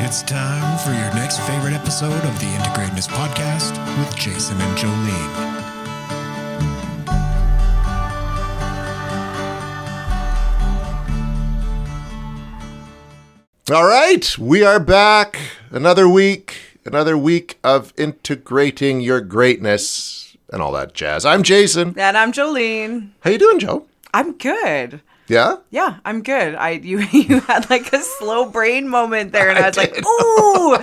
It's time for your next favorite episode of the Integratedness Podcast with Jason and Jolene. All right, we are back. Another week of integrating your greatness and all that jazz. I'm Jason. And I'm Jolene. How you doing, Joe? I'm good. Yeah? Yeah, I'm good. You had like a slow brain moment there, and I was like, ooh,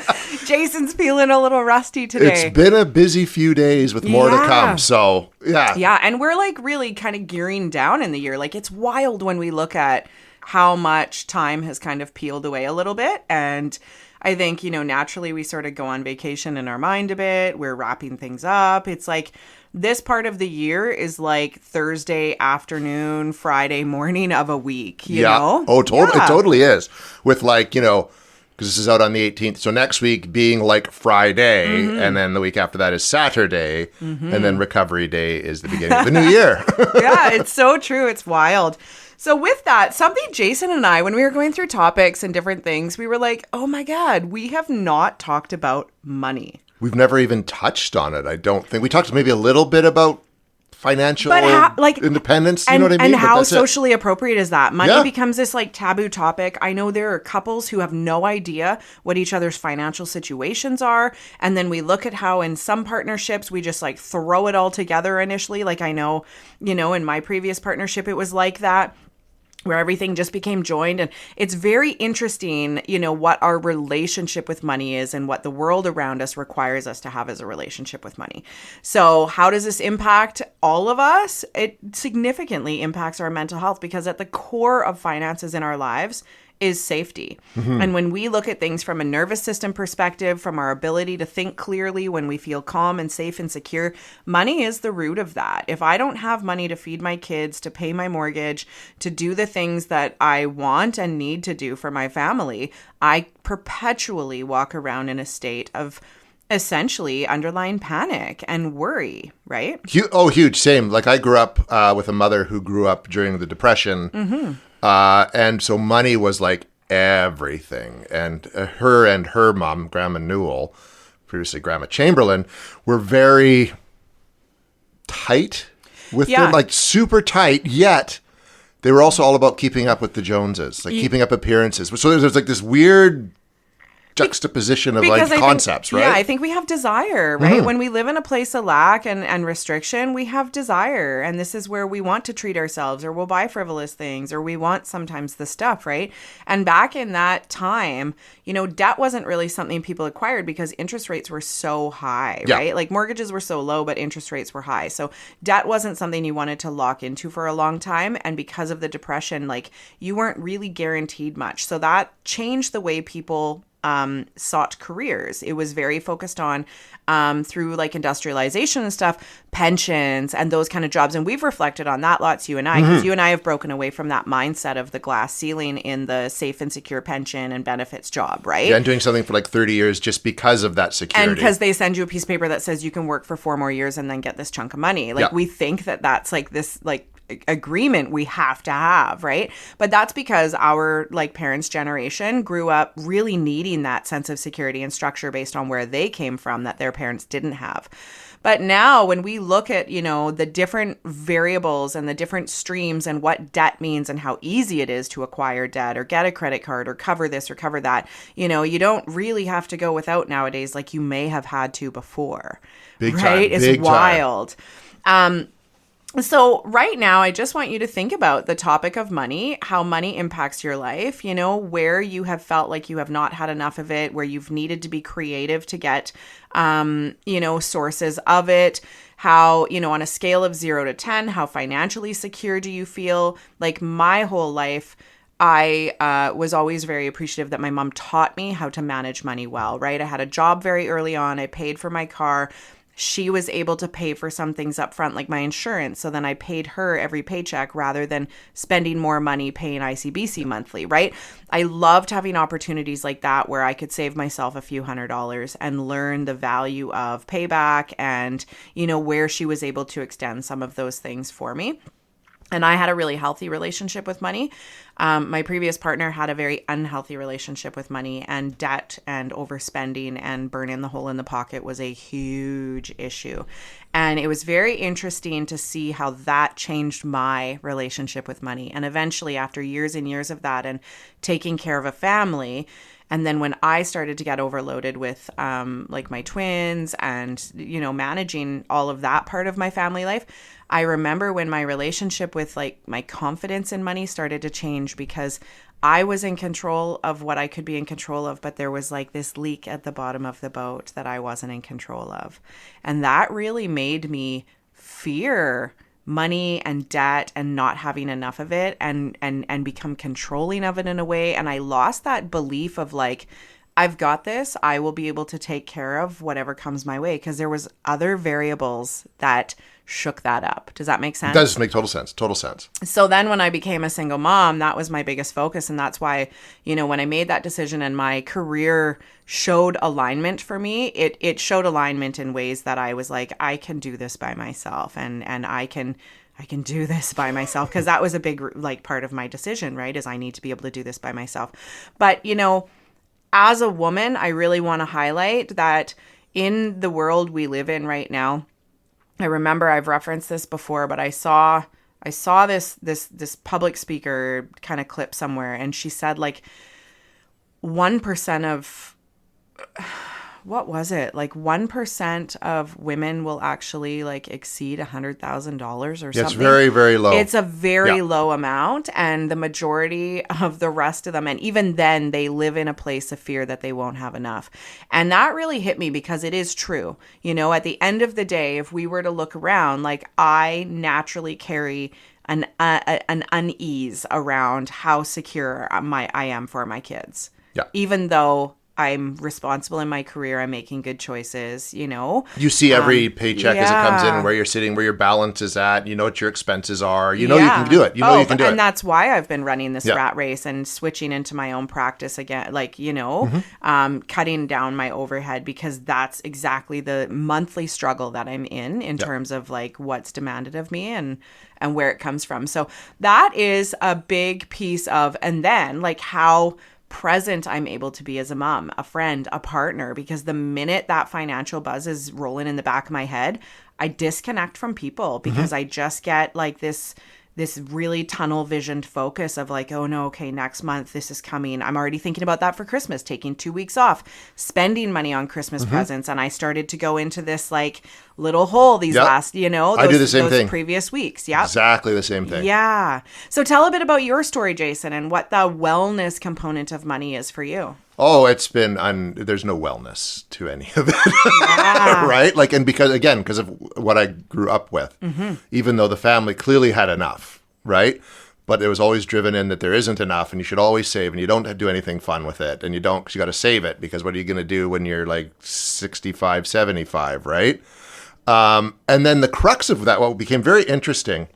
Jason's feeling a little rusty today. It's been a busy few days with more to come, so yeah. Yeah, and we're like really kind of gearing down in the year. Like it's wild when we look at how much time has kind of peeled away a little bit, and I think, naturally we sort of go on vacation in our mind a bit. We're wrapping things up. It's like this part of the year is like Thursday afternoon, Friday morning of a week, you know? Oh, totally. Yeah. It totally is. With like, because this is out on the 18th. So next week being like Friday, and then the week after that is Saturday, and then Recovery Day is the beginning of the new year. Yeah, it's so true. It's wild. So with that, something Jason and I, when we were going through topics and different things, we were like, oh my God, we have not talked about money. We've never even touched on it, I don't think. We talked maybe a little bit about financial independence, you know what I mean? And how socially appropriate is that? Money becomes this like taboo topic. I know there are couples who have no idea what each other's financial situations are. And then we look at how in some partnerships, we just like throw it all together initially. Like I know, in my previous partnership, it was like that, where everything just became joined. And it's very interesting, what our relationship with money is and what the world around us requires us to have as a relationship with money. So how does this impact all of us? It significantly impacts our mental health, because at the core of finances in our lives is safety. And when we look at things from a nervous system perspective, from our ability to think clearly, when we feel calm and safe and secure, money is the root of that. If I don't have money to feed my kids, to pay my mortgage, to do the things that I want and need to do for my family, I perpetually walk around in a state of essentially underlying panic and worry, right? Huge. Same. Like I grew up with a mother who grew up during the Depression. And so money was like everything. And her mom, Grandma Newell, previously Grandma Chamberlain, were very tight with them, like super tight, yet they were also all about keeping up with the Joneses, like keeping up appearances. So there's like this weird juxtaposition of like concepts, right? Yeah, I think we have desire, right? When we live in a place of lack and restriction, we have desire. And this is where we want to treat ourselves, or we'll buy frivolous things, or we want sometimes the stuff, right? And back in that time, debt wasn't really something people acquired because interest rates were so high, right? Like mortgages were so low, but interest rates were high. So debt wasn't something you wanted to lock into for a long time. And because of the Depression, like you weren't really guaranteed much. So that changed the way people sought careers. It was very focused on through like industrialization and stuff, pensions and those kind of jobs. And we've reflected on that lots, you and I, because you and I have broken away from that mindset of the glass ceiling in the safe and secure pension and benefits job, right? Yeah, and doing something for like 30 years just because of that security. And because they send you a piece of paper that says you can work for 4 more years and then get this chunk of money. Like we think that that's like this like agreement we have to have, right? But that's because our like parents' generation grew up really needing that sense of security and structure based on where they came from that their parents didn't have. But now when we look at, the different variables and the different streams and what debt means and how easy it is to acquire debt or get a credit card or cover this or cover that, you don't really have to go without nowadays like you may have had to before. Big right? Time. It's wild. So right now, I just want you to think about the topic of money, how money impacts your life, where you have felt like you have not had enough of it, where you've needed to be creative to get, sources of it, how, on a scale of 0 to 10, how financially secure do you feel? Like my whole life, I was always very appreciative that my mom taught me how to manage money well, right? I had a job very early on. I paid for my car. She was able to pay for some things up front, like my insurance. So then I paid her every paycheck rather than spending more money paying ICBC monthly, right? I loved having opportunities like that where I could save myself a few $100s and learn the value of payback and, where she was able to extend some of those things for me. And I had a really healthy relationship with money. My previous partner had a very unhealthy relationship with money, and debt and overspending and burning the hole in the pocket was a huge issue. And it was very interesting to see how that changed my relationship with money. And eventually, after years and years of that and taking care of a family, and then when I started to get overloaded with like my twins and, you know, managing all of that part of my family life, I remember when my relationship with like my confidence in money started to change, because I was in control of what I could be in control of, but there was like this leak at the bottom of the boat that I wasn't in control of. And that really made me fear money and debt and not having enough of it, and become controlling of it in a way. And I lost that belief of like, I've got this, I will be able to take care of whatever comes my way, because there was other variables that shook that up. Does that make sense? It does make total sense. Total sense. So then when I became a single mom, that was my biggest focus. And that's why, you know, when I made that decision and my career showed alignment for me, it showed alignment in ways that I was like, I can do this by myself, and I can do this by myself, because that was a big like part of my decision, right? Is I need to be able to do this by myself. But, you know, as a woman, I really want to highlight that in the world we live in right now, I remember I've referenced this before, but I saw this public speaker kind of clip somewhere, and she said like 1% of, what was it? Like 1% of women will actually like exceed $100,000 or something. It's very, very low. It's a very low amount. And the majority of the rest of them, and even then, they live in a place of fear that they won't have enough. And that really hit me, because it is true. You know, at the end of the day, if we were to look around, like I naturally carry an unease around how secure I am for my kids. Yeah. Even though I'm responsible in my career, I'm making good choices, you know. You see every paycheck as it comes in, and where you're sitting, where your balance is at. You know what your expenses are. You know you can do it. You know you can do it. And that's why I've been running this rat race and switching into my own practice again, like, you know, cutting down my overhead, because that's exactly the monthly struggle that I'm in terms of like what's demanded of me and where it comes from. So that is a big piece of, and then like how present I'm able to be as a mom, a friend, a partner, because the minute that financial buzz is rolling in the back of my head, I disconnect from people, because I just get like this really tunnel visioned focus of like, oh no, okay, next month this is coming. I'm already thinking about that for Christmas, taking 2 weeks off, spending money on Christmas presents. And I started to go into this like little hole these last, you know, I do the same thing. Previous weeks. Yeah. Exactly the same thing. Yeah. So tell a bit about your story, Jason, and what the wellness component of money is for you. Oh, it's been, there's no wellness to any of it, right? Like, and because of what I grew up with, even though the family clearly had enough, right? But it was always driven in that there isn't enough, and you should always save, and you don't do anything fun with it, and you don't, because you got to save it, because what are you going to do when you're like 65, 75, right? And then the crux of that, what became very interesting,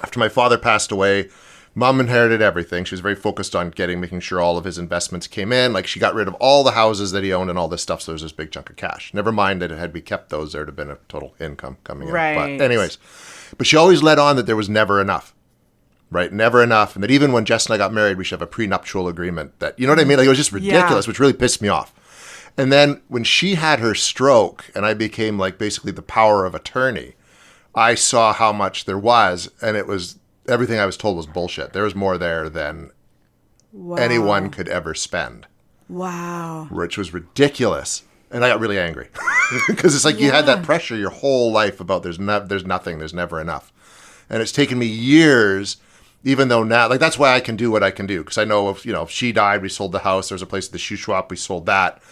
after my father passed away, Mom inherited everything. She was very focused on making sure all of his investments came in. Like, she got rid of all the houses that he owned and all this stuff, so there's this big chunk of cash. Never mind that had we kept those, there would have been a total income coming in. Right. But anyways, but she always led on that there was never enough, right? Never enough. And that even when Jess and I got married, we should have a prenuptial agreement that, you know what I mean? Like, it was just ridiculous, which really pissed me off. And then when she had her stroke and I became like basically the power of attorney, I saw how much there was, and it was, everything I was told was bullshit. There was more there than anyone could ever spend. Wow. Which was ridiculous. And I got really angry. Because it's like you had that pressure your whole life about there's nothing, there's never enough. And it's taken me years, even though now, like, that's why I can do what I can do. Because I know if she died, we sold the house. There was a place at the shoe shop, we sold that.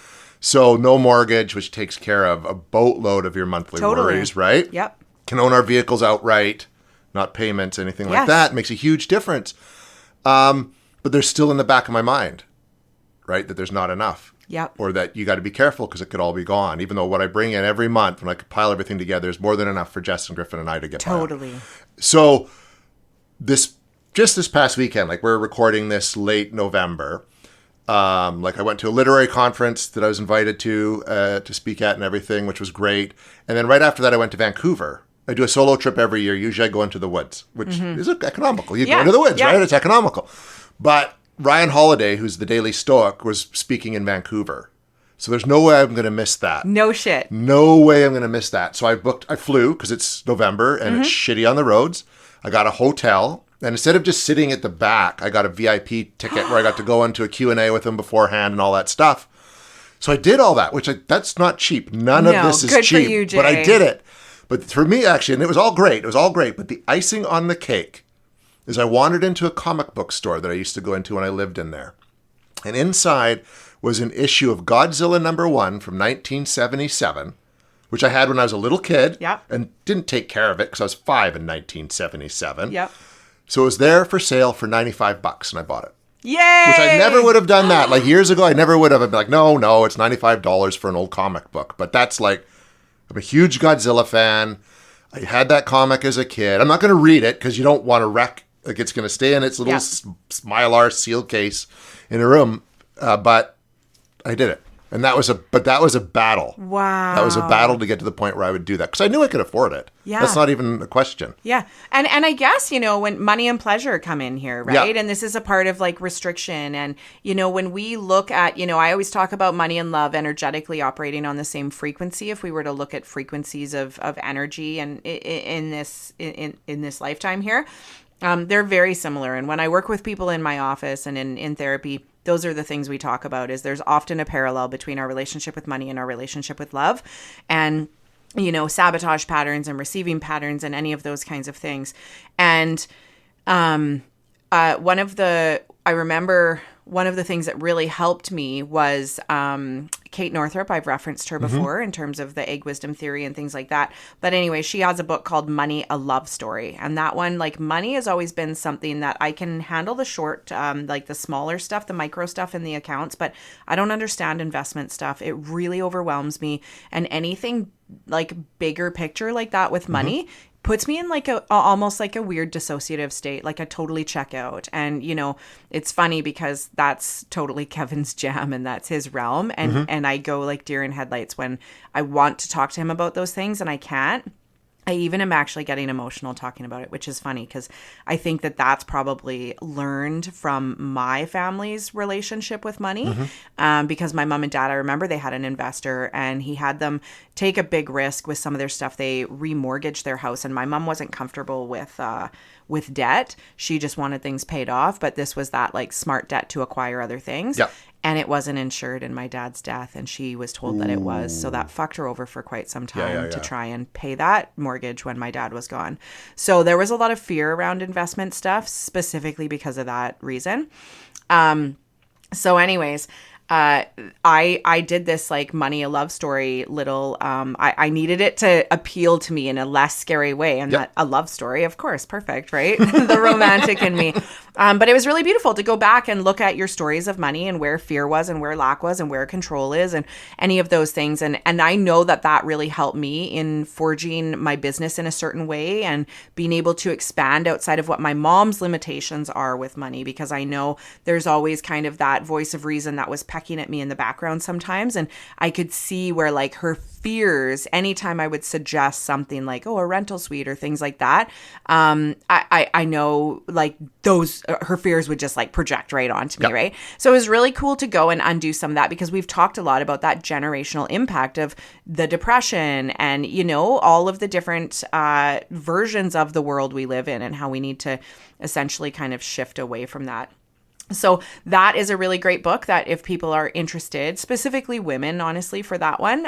So no mortgage, which takes care of a boatload of your monthly worries, right? Yep. Can own our vehicles outright. Not payments, anything like that. Makes a huge difference. But there's still in the back of my mind, right, that there's not enough. Yep. Or that you got to be careful because it could all be gone. Even though what I bring in every month, when I compile everything together, is more than enough for Jess and Griffin and I to get by. Totally. So this past weekend, like, we're recording this late November. Like, I went to a literary conference that I was invited to speak at and everything, which was great. And then right after that, I went to Vancouver I do a solo trip every year. Usually I go into the woods, which is economical. You go Yeah. into the woods, Yeah. right? It's economical. But Ryan Holiday, who's the Daily Stoic, was speaking in Vancouver. So there's no way I'm going to miss that. No shit. No way I'm going to miss that. So I flew because it's November and it's shitty on the roads. I got a hotel. And instead of just sitting at the back, I got a VIP ticket where I got to go into a Q&A with him beforehand and all that stuff. So I did all that, that's not cheap. None of this is good cheap. for you, Jay. But I did it. But for me, actually, and it was all great. It was all great. But the icing on the cake is I wandered into a comic book store that I used to go into when I lived in there. And inside was an issue of Godzilla #1 from 1977, which I had when I was a little kid. Yep. And didn't take care of it because I was 5 in 1977. Yep. So it was there for sale for $95 and I bought it. Yay! Which I never would have done that. Like years ago, I never would have. I'd be like, no, it's $95 for an old comic book. But that's like, I'm a huge Godzilla fan. I had that comic as a kid. I'm not going to read it because you don't want to wreck. Like it's going to stay in its little Mylar seal case in a room. But I did it. And that was a battle. Wow. That was a battle to get to the point where I would do that. Because I knew I could afford it. Yeah. That's not even a question. Yeah. And I guess, when money and pleasure come in here, right? Yeah. And this is a part of like restriction. And, when we look at, I always talk about money and love energetically operating on the same frequency. If we were to look at frequencies of energy and in this lifetime here, they're very similar. And when I work with people in my office and in therapy, those are the things we talk about is there's often a parallel between our relationship with money and our relationship with love and, sabotage patterns and receiving patterns and any of those kinds of things. And I remember one of the things that really helped me was Kate Northrup. I've referenced her before in terms of the egg wisdom theory and things like that. But anyway, she has a book called Money, a Love Story. And that one, like money has always been something that I can handle the short, like the smaller stuff, the micro stuff in the accounts, but I don't understand investment stuff. It really overwhelms me. And anything like bigger picture like that with money puts me in like almost like a weird dissociative state, like I totally check out. And, it's funny because that's totally Kevin's jam and that's his realm. And I go like deer in headlights when I want to talk to him about those things and I can't. I even am actually getting emotional talking about it, which is funny because I think that that's probably learned from my family's relationship with money. Because my mom and dad, I remember they had an investor and he had them take a big risk with some of their stuff. They remortgaged their house and my mom wasn't comfortable with debt. She just wanted things paid off. But this was that like smart debt to acquire other things. Yep. And it wasn't insured in my dad's death. And she was told that it was. So that fucked her over for quite some time to try and pay that mortgage when my dad was gone. So there was a lot of fear around investment stuff, specifically because of that reason. So anyways, I did this like money, a love story little, I needed it to appeal to me in a less scary way. And that a love story, of course, perfect, right? The romantic in me. But it was really beautiful to go back and look at your stories of money and where fear was and where lack was and where control is and any of those things. And I know that really helped me in forging my business in a certain way and being able to expand outside of what my mom's limitations are with money, because I know there's always kind of that voice of reason that was pecking at me in the background sometimes. And I could see where like her fears, anytime I would suggest something like, a rental suite or things like that, I know like those, her fears would just like project right onto me, right? So it was really cool to go and undo some of that because we've talked a lot about that generational impact of the depression and, all of the different versions of the world we live in and how we need to essentially kind of shift away from that. So that is a really great book that if people are interested, specifically women, honestly, for that one,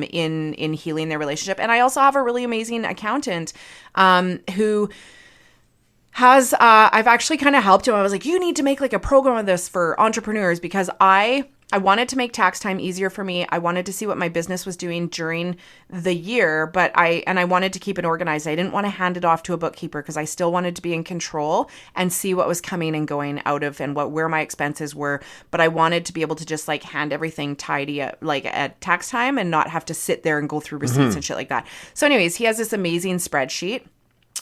in healing their relationship. And I also have a really amazing accountant who has, I've actually kind of helped him. I was like, you need to make like a program of this for entrepreneurs because I wanted to make tax time easier for me. I wanted to see what my business was doing during the year, but I wanted to keep it organized. I didn't want to hand it off to a bookkeeper because I still wanted to be in control and see what was coming and going out of and where my expenses were. But I wanted to be able to just like hand everything tidy at tax time and not have to sit there and go through receipts and shit like that. So anyways, he has this amazing spreadsheet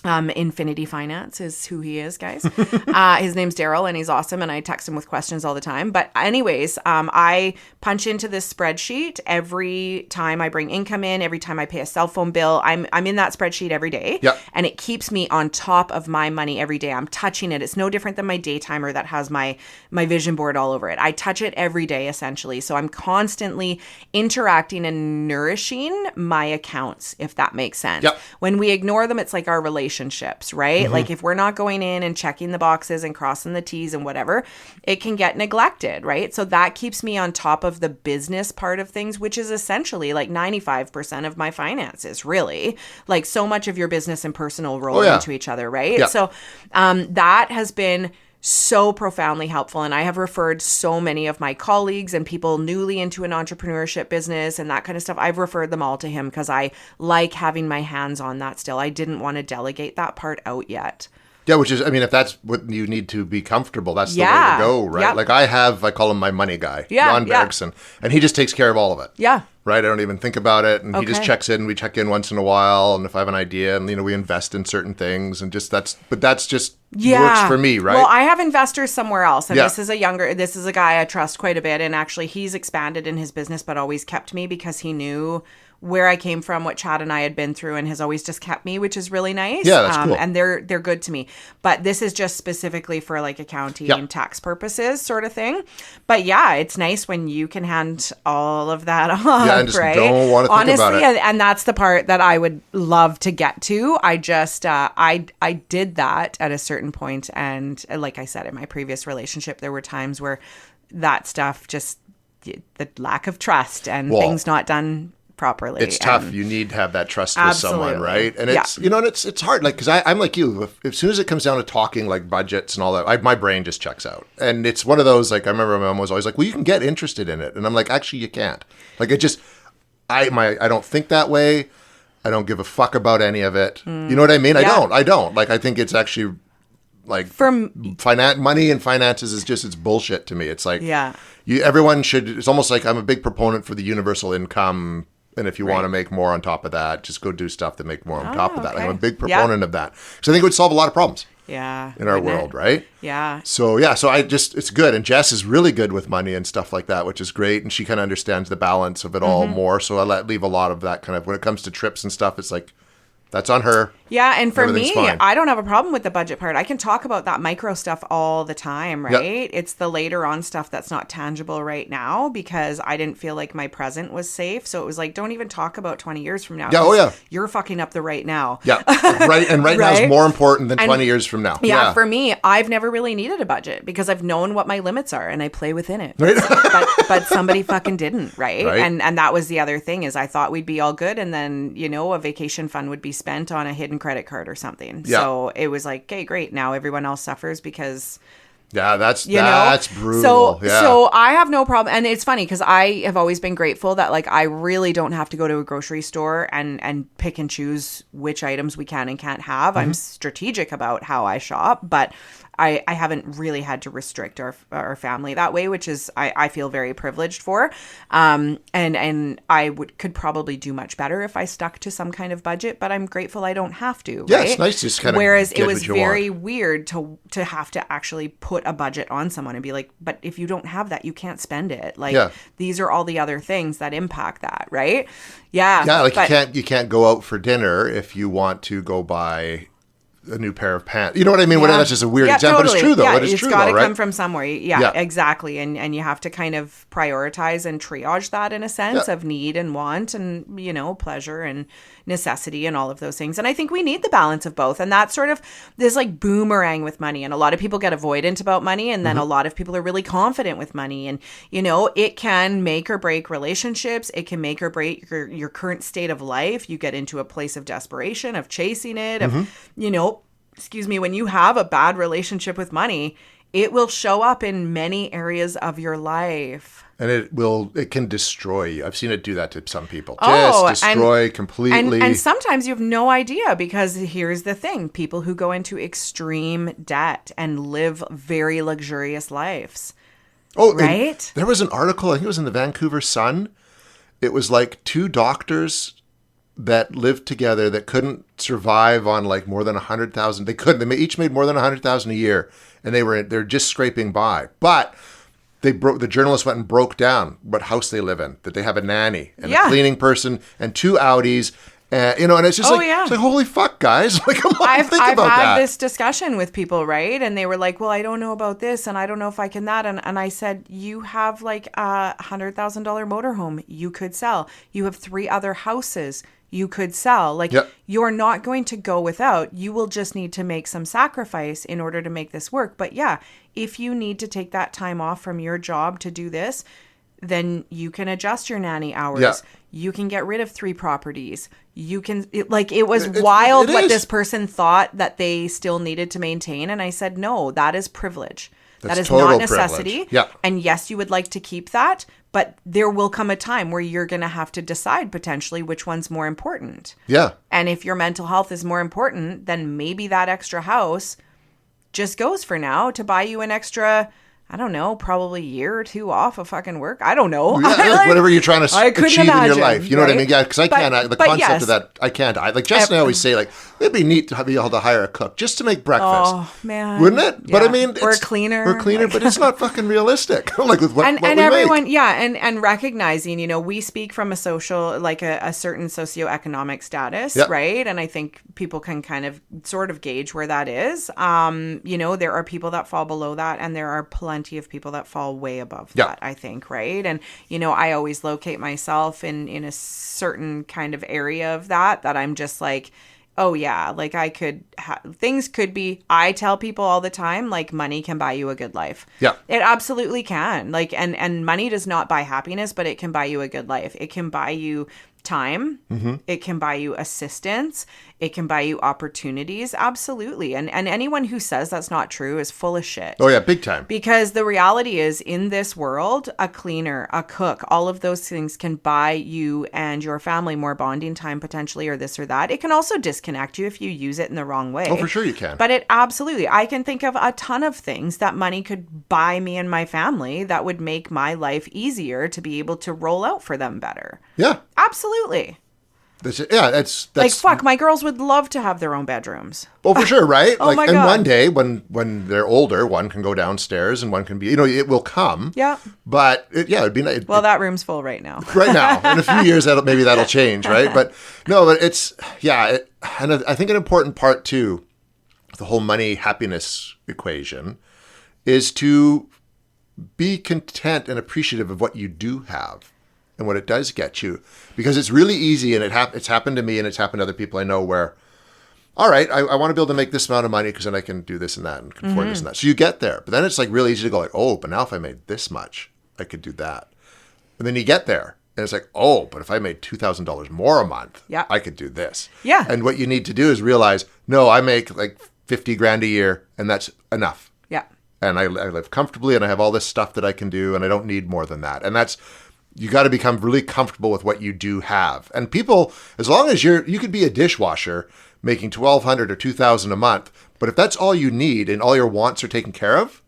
Infinity Finance is who he is, guys. His name's Daryl, and he's awesome, and I text him with questions all the time. But anyways, I punch into this spreadsheet every time I bring income in, every time I pay a cell phone bill. I'm in that spreadsheet every day, and it keeps me on top of my money every day. I'm touching it. It's no different than my day timer that has my vision board all over it. I touch it every day, essentially. So I'm constantly interacting and nourishing my accounts, if that makes sense. When we ignore them, it's like our relationships, right? Like if we're not going in and checking the boxes and crossing the T's and whatever, it can get neglected, right? So that keeps me on top of the business part of things, which is essentially like 95% of my finances, really. Like so much of your business and personal roll into each other, right? So that has been so profoundly helpful. And I have referred so many of my colleagues and people newly into an entrepreneurship business and that kind of stuff. I've referred them all to him because I like having my hands on that still. I didn't want to delegate that part out yet. Yeah, which is, I mean, if that's what you need to be comfortable, that's the way to go, right? Like I call him my money guy, Ron Bergson, and he just takes care of all of it. Right? I don't even think about it, and he just checks in. We check in once in a while, and if I have an idea, and we invest in certain things, and just that's just works for me, right? Well, I have investors somewhere else, and this is a guy I trust quite a bit, and actually he's expanded in his business, but always kept me because he knew where I came from, what Chad and I had been through, and has always just kept me, which is really nice. Yeah, that's cool. And they're good to me. But this is just specifically for like accounting and tax purposes sort of thing. But yeah, it's nice when you can hand all of that off, and just don't want to think about it. Honestly, and that's the part that I would love to get to. I just, I did that at a certain point, and like I said, in my previous relationship, there were times where that stuff just, the lack of trust and things not done properly. It's tough. You need to have that trust with someone, right? And it's, and it's hard. Like, because I'm like you, as soon as it comes down to talking like budgets and all that, my brain just checks out. And it's one of those, like, I remember my mom was always like, well, you can get interested in it. And I'm like, actually, you can't. Like, it just, I don't think that way. I don't give a fuck about any of it. You know what I mean? I don't. Like, I think it's actually, like, money and finances is just, it's bullshit to me. It's like, everyone should, it's almost like I'm a big proponent for the universal income. And if you want to make more on top of that, just go do stuff to make more on top of that. I'm a big proponent of that. So I think it would solve a lot of problems in our world, right? So it's good. And Jess is really good with money and stuff like that, which is great. And she kind of understands the balance of it all more. So I leave a lot of that kind of, when it comes to trips and stuff, it's like, that's on her. Yeah, and for me, I don't have a problem with the budget part. I can talk about that micro stuff all the time, right? It's the later on stuff that's not tangible right now because I didn't feel like my present was safe. So it was like, don't even talk about 20 years from now. You're fucking up the right now. And right now is more important than 20 years from now. For me, I've never really needed a budget because I've known what my limits are and I play within it. But somebody fucking didn't, right? And that was the other thing is I thought we'd be all good and then, a vacation fund would be spent on a hidden credit card or something. So it was like, okay, great. Now everyone else suffers because that's brutal. So I have no problem. And it's funny because I have always been grateful that like I really don't have to go to a grocery store and pick and choose which items we can and can't have. I'm strategic about how I shop, but I haven't really had to restrict our family that way, which is I feel very privileged for. And I could probably do much better if I stuck to some kind of budget, but I'm grateful I don't have to. Yeah, right? It's nice to just kind of Whereas it was very weird to have to actually put a budget on someone and be like, but if you don't have that, you can't spend it. Like these are all the other things that impact that, right? You can't go out for dinner if you want to go buy a new pair of pants. You know what I mean? That's just a weird example, but it's true though. It's true, got to come from somewhere. Exactly. And you have to kind of prioritize and triage that in a sense of need and want and, pleasure and necessity and all of those things. And I think we need the balance of both. And that's sort of this like boomerang with money. And a lot of people get avoidant about money. And then a lot of people are really confident with money. And, it can make or break relationships. It can make or break your current state of life. You get into a place of desperation, of chasing it, of, when you have a bad relationship with money, it will show up in many areas of your life. And it can destroy you. I've seen it do that to some people. Just destroy completely. And sometimes you have no idea because here's the thing. People who go into extreme debt and live very luxurious lives. Oh, right? There was an article, I think it was in the Vancouver Sun. It was like two doctors that lived together that couldn't survive on like more than 100,000. They couldn't. They each made more than 100,000 a year, and they're just scraping by. But the journalist went and broke down what house they live in, that they have a nanny and a cleaning person and 2 Audis. And it's just it's like, holy fuck, guys. Like, come on, think about that. I've had this discussion with people, right? And they were like, well, I don't know about this, and I don't know if I can that. And I said, you have like a $100,000 motorhome you could sell. You have 3 other houses you could sell. Like, you're not going to go without. You will just need to make some sacrifice in order to make this work. But yeah, if you need to take that time off from your job to do this, then you can adjust your nanny hours. Yeah. You can get rid of 3 properties. You can, it was wild what this person thought that they still needed to maintain. And I said, no, that is privilege. That is not necessity. Yeah. And yes, you would like to keep that, but there will come a time where you're going to have to decide potentially which one's more important. Yeah. And if your mental health is more important, then maybe that extra house just goes for now to buy you an extra, I don't know, probably a year or 2 off of fucking work. I don't know. Yeah, whatever you're trying to achieve in your life. You know what I mean? Yeah, because I can't. The concept of that, I can't. Like Jess and I always say, like, it'd be neat to be able to hire a cook just to make breakfast. Oh, man. Wouldn't it? Yeah. But I mean, or a cleaner. But it's not fucking realistic. Like with what we everyone, make. Yeah, and recognizing, we speak from a social, like a certain socioeconomic status, right? And I think people can kind of sort of gauge where that is. There are people that fall below that, and there are plenty of people that fall way above that, I think, right? And I always locate myself in a certain kind of area of that I'm just like, oh yeah, like I could things could be, I tell people all the time, like, money can buy you a good life. Yeah, it absolutely can. Like, and money does not buy happiness, but it can buy you a good life. It can buy you time. Mm-hmm. It can buy you assistance. It can buy you opportunities. Absolutely. And anyone who says that's not true is full of shit. Oh yeah, big time. Because the reality is, in this world, a cleaner, a cook, all of those things can buy you and your family more bonding time potentially, or this or that. It can also disconnect you if you use it in the wrong way. Oh, for sure you can. But I can think of a ton of things that money could buy me and my family that would make my life easier to be able to roll out for them better. Yeah. Absolutely. That's like, fuck, my girls would love to have their own bedrooms. Well, for sure, right? Oh my God. And one day when they're older, one can go downstairs and one can be, it will come. Yeah. But it'd be nice. Well, that room's full right now. Right now. In a few years, maybe that'll change, right? But it's, and I think an important part too, the whole money happiness equation, is to be content and appreciative of what you do have and what it does get you. Because it's really easy, and it's happened to me and it's happened to other people I know where, all right, I want to be able to make this amount of money because then I can do this and that and can afford this and that. So you get there. But then it's like really easy to go like, oh, but now if I made this much, I could do that. And then you get there. And it's like, oh, but if I made $2,000 more a month, I could do this. Yeah. And what you need to do is realize, no, I make like 50 grand a year and that's enough. Yeah. And I live comfortably and I have all this stuff that I can do and I don't need more than that. And you got to become really comfortable with what you do have. And people, as long as you could be a dishwasher making $1,200 or $2,000 a month, but if that's all you need and all your wants are taken care of,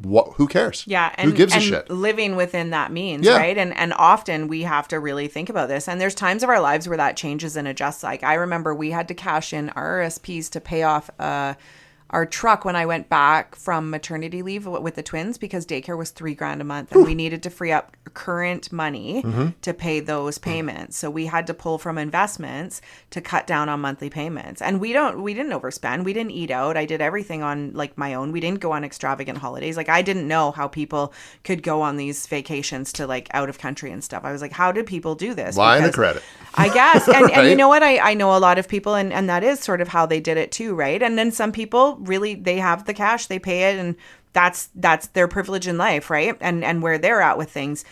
who cares? Yeah. And, who gives a shit? Living within that means, right? And often we have to really think about this. And there's times of our lives where that changes and adjusts. Like, I remember we had to cash in our RSPs to pay off our truck when I went back from maternity leave with the twins, because daycare was $3,000 a month and we needed to free up current money to pay those payments. So we had to pull from investments to cut down on monthly payments. And we didn't overspend. We didn't eat out. I did everything on like my own. We didn't go on extravagant holidays. Like, I didn't know how people could go on these vacations to like out of country and stuff. I was like, how did people do this? Line of credit. I guess. And, right? and you know what? I know a lot of people and that is sort of how they did it too, right? And then some people really, they have the cash, they pay it, and that's their privilege in life, right? And where they're at with things.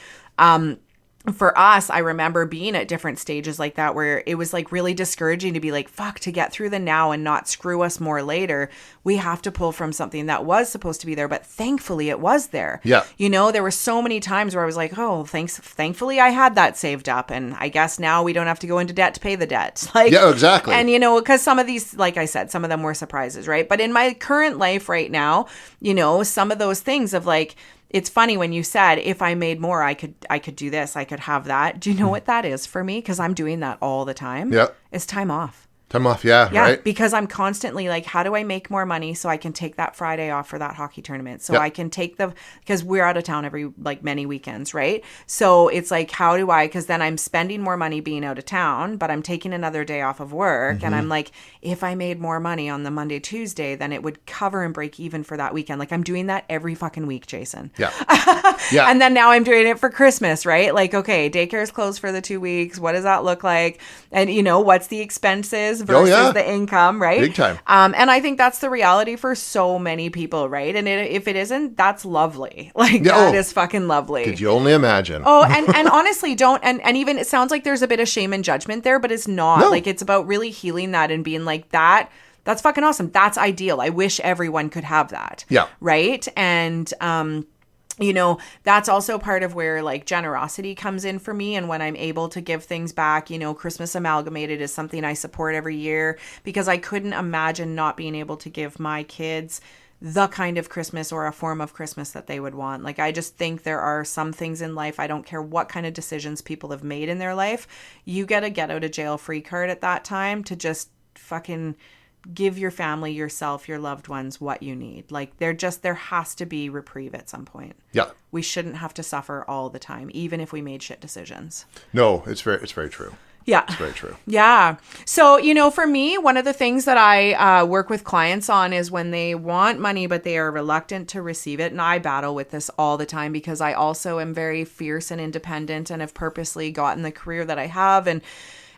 For us, I remember being at different stages like that where it was like really discouraging to be like, fuck, to get through the now and not screw us more later, we have to pull from something that was supposed to be there, but thankfully it was there. Yeah. There were so many times where I was like, oh, thankfully I had that saved up, and I guess now we don't have to go into debt to pay the debt. Like, yeah, exactly. And because some of these, like I said, some of them were surprises, right? But in my current life right now, some of those things of like, it's funny when you said, if I made more, I could do this, I could have that. Do you know what that is for me? Because I'm doing that all the time. Yeah. It's time off. Time off, yeah, right? Because I'm constantly like, how do I make more money so I can take that Friday off for that hockey tournament? So I can take because we're out of town every, like, many weekends, right? So it's like, how do I, because then I'm spending more money being out of town, but I'm taking another day off of work. And I'm like, if I made more money on the Monday, Tuesday, then it would cover and break even for that weekend. Like, I'm doing that every fucking week, Jason. Yeah. Yeah. And then now I'm doing it for Christmas, right? Like, okay, daycare's closed for the 2 weeks. What does that look like? And, what's the expenses versus the income, right? Big time. And I think that's the reality for so many people, right? And if it isn't, that's lovely. Like, that is fucking lovely. Could you only imagine? Oh, and honestly, and even it sounds like there's a bit of shame and judgment there, but it's not. No. Like, it's about really healing that and being like, that's fucking awesome. That's ideal. I wish everyone could have that. Yeah. Right? And, that's also part of where, like, generosity comes in for me. And when I'm able to give things back, Christmas Amalgamated is something I support every year because I couldn't imagine not being able to give my kids the kind of Christmas or a form of Christmas that they would want. Like, I just think there are some things in life, I don't care what kind of decisions people have made in their life, you get a get out of jail free card at that time to just fucking give your family, yourself, your loved ones what you need. Like, there has to be reprieve at some point. Yeah. We shouldn't have to suffer all the time, even if we made shit decisions. No, it's very true. Yeah. It's very true. Yeah. So, for me, one of the things that I work with clients on is when they want money, but they are reluctant to receive it. And I battle with this all the time because I also am very fierce and independent and have purposely gotten the career that I have and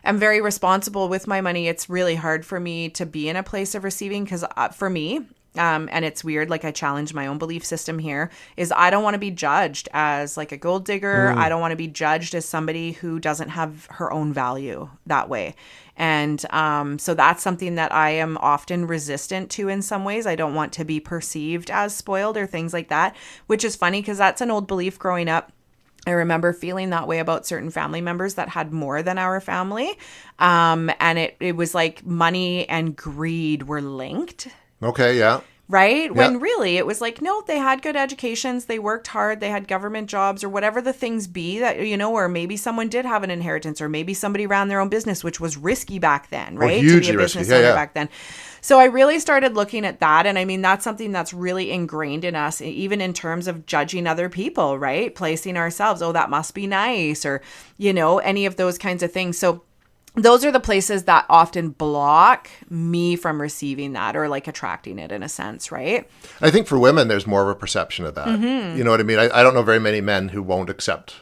I'm very responsible with my money. It's really hard for me to be in a place of receiving because for me, and it's weird, like I challenge my own belief system here, is I don't want to be judged as like a gold digger. I don't want to be judged as somebody who doesn't have her own value that way. And so that's something that I am often resistant to in some ways. I don't want to be perceived as spoiled or things like that, which is funny because that's an old belief growing up. I remember feeling that way about certain family members that had more than our family. And it was like money and greed were linked. Okay, yeah. Right? Yeah. When really it was like, no, they had good educations, they worked hard, they had government jobs or whatever the things be that, or maybe someone did have an inheritance or maybe somebody ran their own business, which was risky back then, right? Hugely to be a business risky. owner Yeah. back then. So I really started looking at that. And I mean, that's something that's really ingrained in us, even in terms of judging other people, right? Placing ourselves, oh, that must be nice or, any of those kinds of things. So those are the places that often block me from receiving that or like attracting it in a sense, right? I think for women, there's more of a perception of that. You know what I mean? I don't know very many men who won't accept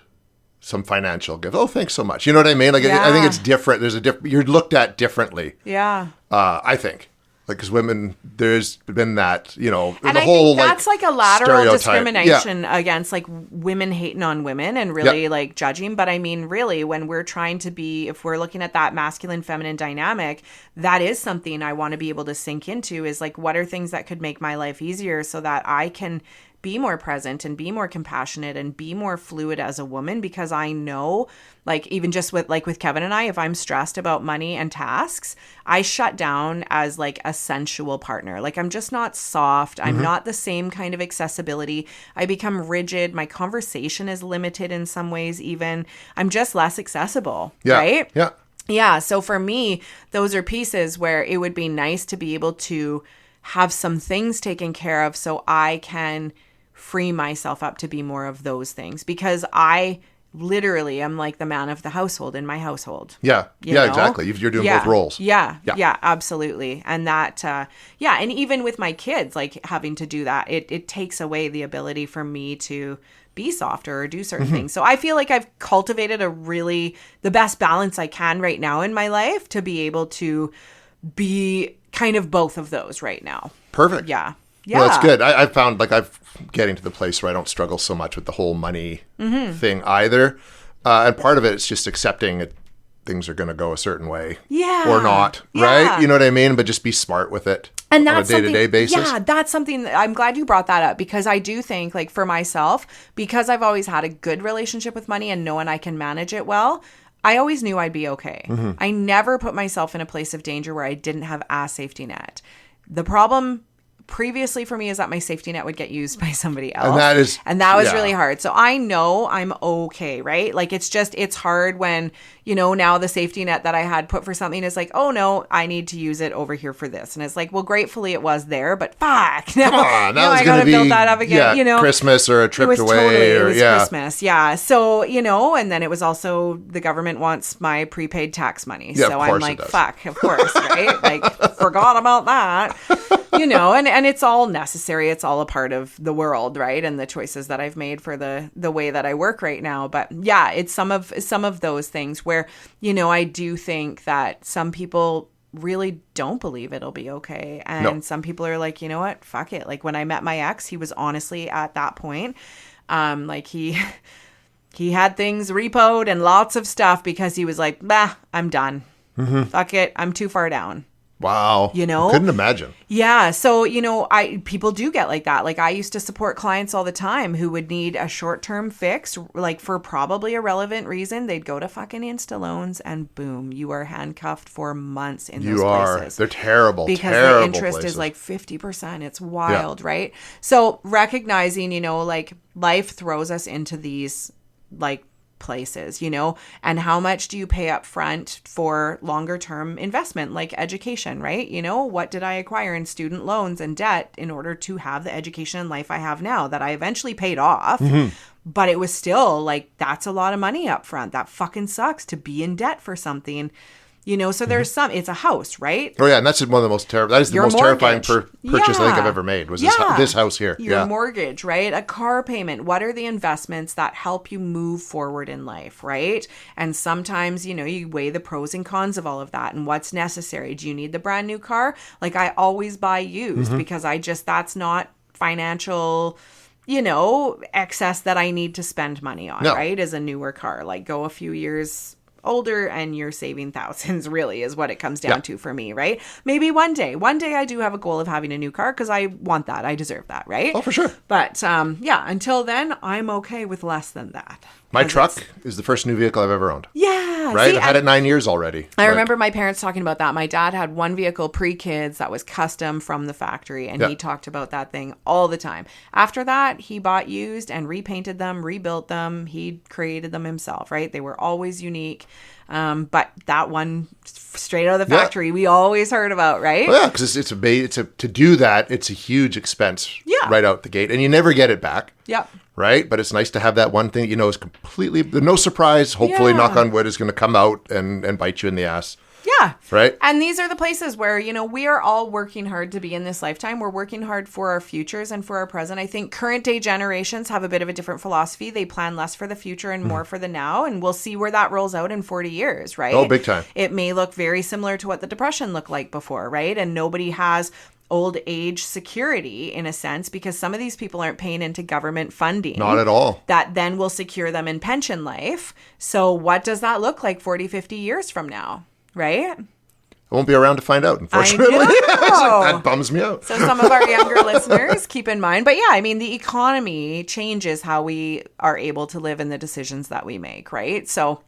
some financial gift. Oh, thanks so much. You know what I mean? Like, I think it's different. You're looked at differently. Yeah. I think. Like, because women, there's been that, and the whole, think that's like a lateral stereotype. discrimination against like women hating on women and really like judging. But I mean, really, when we're trying to be, if we're looking at that masculine feminine dynamic, that is something I want to be able to sink into is like, what are things that could make my life easier so that I can be more present and be more compassionate and be more fluid as a woman, because I know, like, even just with Kevin and I, if I'm stressed about money and tasks, I shut down as like a sensual partner. Like, I'm just not soft. I'm not the same kind of accessibility. I become rigid. My conversation is limited in some ways even. I'm just less accessible, right? Yeah. Yeah. So for me, those are pieces where it would be nice to be able to have some things taken care of so I can free myself up to be more of those things, because I literally am like the man of the household in my household. Yeah. You Yeah, know? exactly. You're doing both roles. Yeah, absolutely. And that, and even with my kids, like having to do that, it takes away the ability for me to be softer or do certain things. So I feel like I've cultivated the best balance I can right now in my life to be able to be kind of both of those right now. Perfect. Yeah. Well, that's good. I found like I'm getting to the place where I don't struggle so much with the whole money thing either. And part of it is just accepting it. Things are going to go a certain way or not, right? You know what I mean? But just be smart with it and on a day-to-day basis. Yeah, that's something that I'm glad you brought that up, because I do think, like, for myself, because I've always had a good relationship with money and knowing I can manage it well, I always knew I'd be okay. I never put myself in a place of danger where I didn't have a safety net. The problem previously for me is that my safety net would get used by somebody else. And that was really hard. So I know I'm okay, right? Like it's hard when, now the safety net that I had put for something is like, oh no, I need to use it over here for this. And it's like, well, gratefully it was there, but fuck. Now, Come on, now I gotta build that up again. Christmas or a trip away. It was Christmas. Yeah. So, and then it was also the government wants my prepaid tax money. Yeah, so I'm like, fuck, of course, right? Like forgot about that. And it's all necessary. It's all a part of the world, right? And the choices that I've made for the way that I work right now. But yeah, it's some of those things where, I do think that some people really don't believe it'll be okay. And some people are like, you know what? Fuck it. Like when I met my ex, he was honestly at that point, like he had things repoed and lots of stuff because he was like, bah, I'm done. Fuck it. I'm too far down. Wow. Couldn't imagine. Yeah. So, people do get like that. Like I used to support clients all the time who would need a short-term fix, like for probably a relevant reason. They'd go to fucking Insta loans and boom, you are handcuffed for months in those places. They're terrible. Because terrible the interest places. is like 50%. It's wild, right? So recognizing, like life throws us into these like places, and how much do you pay up front for longer term investment like education, right? What did I acquire in student loans and debt in order to have the education and life I have now that I eventually paid off? But it was still like, that's a lot of money up front. That fucking sucks to be in debt for something. So there's it's a house, right? Oh yeah, and that's one of the most terrible. That is the most terrifying purchase I think I've ever made. Was this house here? Your mortgage, right? A car payment. What are the investments that help you move forward in life, right? And sometimes you weigh the pros and cons of all of that and what's necessary. Do you need the brand new car? Like I always buy used because that's not financial. Excess that I need to spend money on, right? As a newer car, like go a few years older and you're saving thousands really is what it comes down to for me, right? Maybe one day I do have a goal of having a new car because I want that. I deserve that, right? Oh, for sure. But until then, I'm okay with less than that. My truck is the first new vehicle I've ever owned. Yeah. Right? I've had it 9 years already. I remember my parents talking about that. My dad had one vehicle pre-kids that was custom from the factory, and he talked about that thing all the time. After that, he bought used and repainted them, rebuilt them. He created them himself, right? They were always unique. But that one straight out of the factory, we always heard about, right? Well, yeah, because to do that, it's a huge expense right out the gate, and you never get it back. Yep. Right? But it's nice to have that one thing, is completely, no surprise, hopefully, knock on wood, is going to come out and bite you in the ass. Yeah. Right? And these are the places where, we are all working hard to be in this lifetime. We're working hard for our futures and for our present. I think current day generations have a bit of a different philosophy. They plan less for the future and more for the now. And we'll see where that rolls out in 40 years, right? Oh, big time. It may look very similar to what the Depression looked like before, right? And nobody has old age security in a sense because some of these people aren't paying into government funding. Not at all. That then will secure them in pension life. So what does that look like 40, 50 years from now? Right? I won't be around to find out, unfortunately. That bums me out. So some of our younger listeners, keep in mind. But yeah, the economy changes how we are able to live and the decisions that we make, right? So,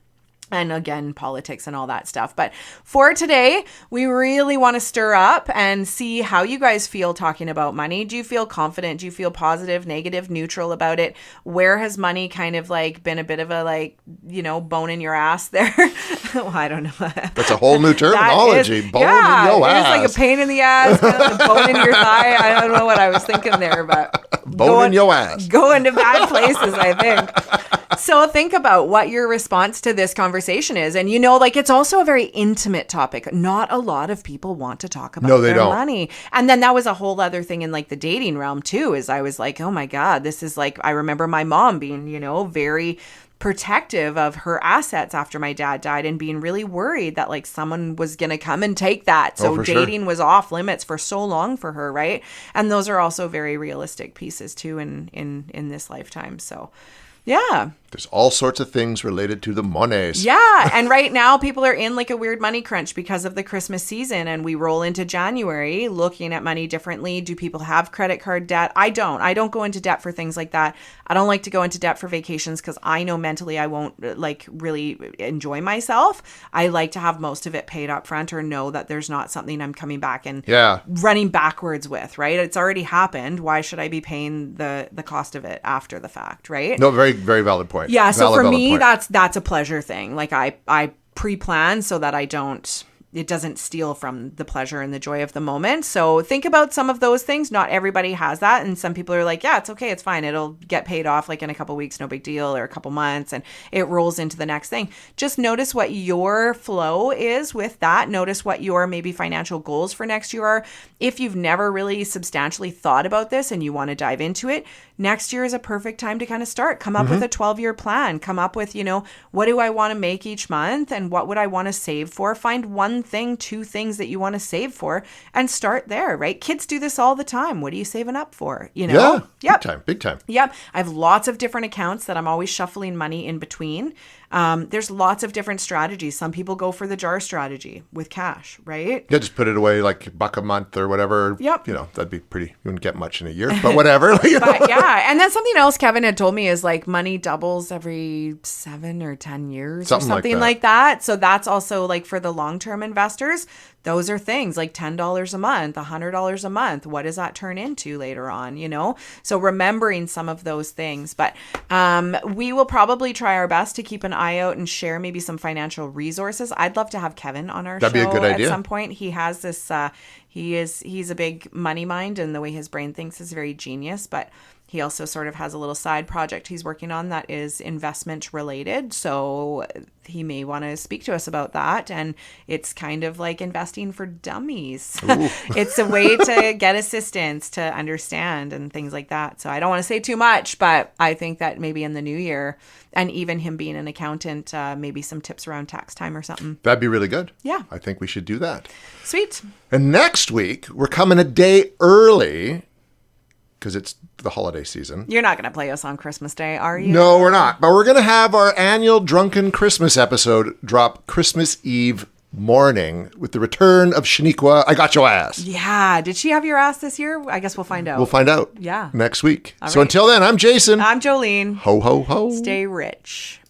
and again, politics and all that stuff. But for today, we really want to stir up and see how you guys feel talking about money. Do you feel confident? Do you feel positive, negative, neutral about it? Where has money kind of like been a bit of a bone in your ass there? Well, I don't know. That's a whole new terminology. Bone in your ass. It's like a pain in the ass, kind of a bone in your thigh. I don't know what I was thinking there, but bone in your ass. Going to bad places, I think. So think about what your response to this conversation is. And it's also a very intimate topic. Not a lot of people want to talk about their money. And then that was a whole other thing in like the dating realm too, is I was like, oh my God, this is like, I remember my mom being, very protective of her assets after my dad died and being really worried that like someone was going to come and take that. So dating was off limits for so long for her, right? And those are also very realistic pieces too in this lifetime. So yeah. There's all sorts of things related to the monies. Yeah. And right now people are in like a weird money crunch because of the Christmas season, and we roll into January looking at money differently. Do people have credit card debt? I don't go into debt for things like that. I don't like to go into debt for vacations because I know mentally I won't like really enjoy myself. I like to have most of it paid up front, or know that there's not something I'm coming back and running backwards with, right? It's already happened. Why should I be paying the cost of it after the fact, right? No, very, very valid point. Yeah, so valid for me, point. that's a pleasure thing. Like I pre-plan so that it doesn't steal from the pleasure and the joy of the moment. So think about some of those things. Not everybody has that. And some people are like, yeah, it's okay. It's fine. It'll get paid off like in a couple weeks, no big deal, or a couple months, and it rolls into the next thing. Just notice what your flow is with that. Notice what your maybe financial goals for next year are. If you've never really substantially thought about this and you want to dive into it, next year is a perfect time to kind of start. Come up with a 12-year plan. Come up with, what do I want to make each month and what would I want to save for? Find one thing, two things that you want to save for and start there, right? Kids do this all the time. What are you saving up for? Yeah, Yep. big time. Yep. I have lots of different accounts that I'm always shuffling money in between. There's lots of different strategies. Some people go for the jar strategy with cash, right? Yeah, just put it away like $1 a month or whatever. Yep. That'd be pretty, you wouldn't get much in a year, but whatever. But yeah. And then something else Kevin had told me is like money doubles every 7 or 10 years or something like that. So that's also like for the long-term investors. Those are things like $10 a month, $100 a month. What does that turn into later on, So remembering some of those things. But we will probably try our best to keep an eye out and share maybe some financial resources. I'd love to have Kevin on our That'd show be a good idea. At some point. He has this, he's a big money mind, and the way his brain thinks is very genius, but he also sort of has a little side project he's working on that is investment related. So he may want to speak to us about that. And it's kind of like investing for dummies. It's a way to get assistance to understand and things like that. So I don't want to say too much, but I think that maybe in the new year, and even him being an accountant, maybe some tips around tax time or something. That'd be really good. Yeah. I think we should do that. Sweet. And next week, we're coming a day early because it's the holiday season. You're not going to play us on Christmas Day, are you? No, we're not. But we're going to have our annual Drunken Christmas episode drop Christmas Eve morning with the return of Shaniqua. I got your ass. Yeah. Did she have your ass this year? I guess we'll find out. We'll find out. Yeah. Next week. All so right. until then, I'm Jason. I'm Jolene. Ho, ho, ho. Stay rich.